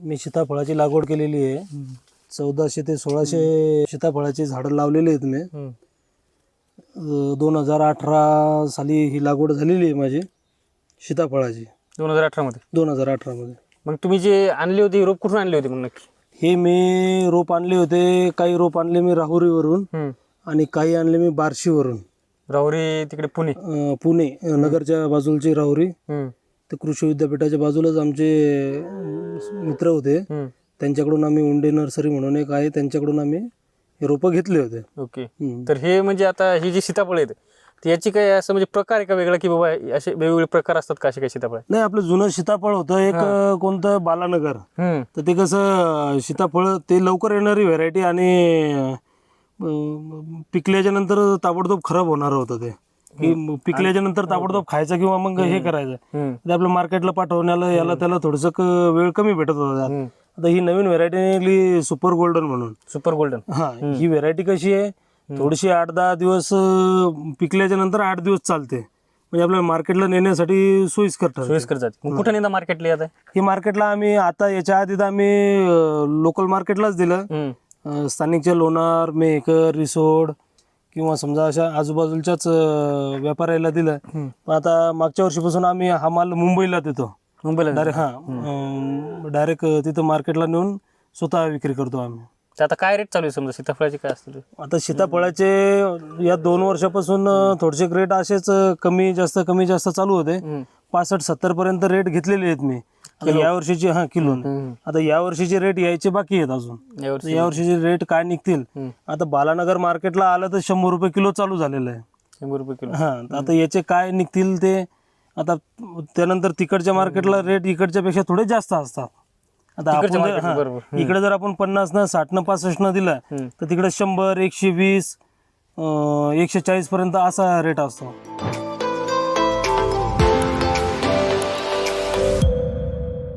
मी सीताफळाची लागवड केलेली आहे. 1400 ते 1600 सीताफळाची झाडं लावलेली आहेत मी. 2018 साली ही लागवड झालेली आहे माझी सीताफळाची. 2018 मध्ये. मग तुम्ही जे आणली होती रोप कुठून आणली होती मग नक्की? हे मी रोप आणले होते. काही रोप आणले मी राहुरीवरून आणि काही आणले मी बार्शीवरून. राहुरी तिकडे पुणे नगरच्या बाजूलची राहुरी. ते कृषी विद्यापीठाच्या बाजूलाच आमचे मित्र होते. त्यांच्याकडून आम्ही उंडे नर्सरी म्हणून एक आहे, त्यांच्याकडून आम्ही हे रोपं घेतले होते. ओके. तर हे म्हणजे आता ही जी सीताफळ आहेत याची काय असं म्हणजे प्रकार आहे का वेगळा, की बाबा असे वेगवेगळे प्रकार असतात का असे काय सीताफळ? नाही, आपलं जुनं सीताफळ होतं एक कोणतं बालानगर. तर ते कसं सीताफळ ते लवकर येणारी व्हेरायटी आणि पिकल्याच्या नंतर ताबडतोब खराब होणार होतं ते, की पिकल्याच्या नंतर ताबडतोब खायचं किंवा मग हे करायचं. ते आपलं मार्केटला पाठवण्याला याला त्याला थोडस वेळ कमी भेटत होता. आता ही नवीन व्हेरायटी निघाली सुपर गोल्डन म्हणून. Super golden. हा, ही व्हेरायटी कशी आहे, थोडीशी 8-10 दिवस पिकल्याच्या नंतर 8 दिवस चालते, म्हणजे आपल्याला मार्केटला नेण्यासाठी सोयीस्कर जाते. कुठे नेता मार्केटला आता? ही मार्केटला आम्ही आता याच्या आधी आम्ही लोकल मार्केटलाच दिलं. स्थानिकच्या लोणार, मेहकर, रिसोड किंवा समजा अशा आजूबाजूच्याच व्यापाऱ्याला दिलं. पण आता मागच्या वर्षीपासून आम्ही हा माल मुंबईला देतो. डायरेक्ट तिथं मार्केटला नेऊन स्वतः विक्री करतो आम्ही. आता काय रेट चालू आहे समजा सीताफळाचे काय असतील? आता सीताफळाचे या 2 वर्षापासून थोडेसे रेट असेच कमी जास्त चालू होते. 65-70 पर्यंत रेट घेतलेले आहेत मी. आता या वर्षीची किलो. आता या वर्षीचे रेट यायचे बाकी आहेत अजून. या वर्षीचे रेट काय निघतील. आता बालानगर मार्केटला आलं तर 100 रुपये किलो चालू झालेलं आहे. 100 रुपये किलो. आता याचे काय निघतील ते आता त्यानंतर तिकडच्या मार्केटला रेट इकडच्या पेक्षा थोडे जास्त असतात. आता आपण इकडे जर आपण 50 60 65 दिलं तर तिकडे 100 120 140 पर्यंत असा रेट असतो.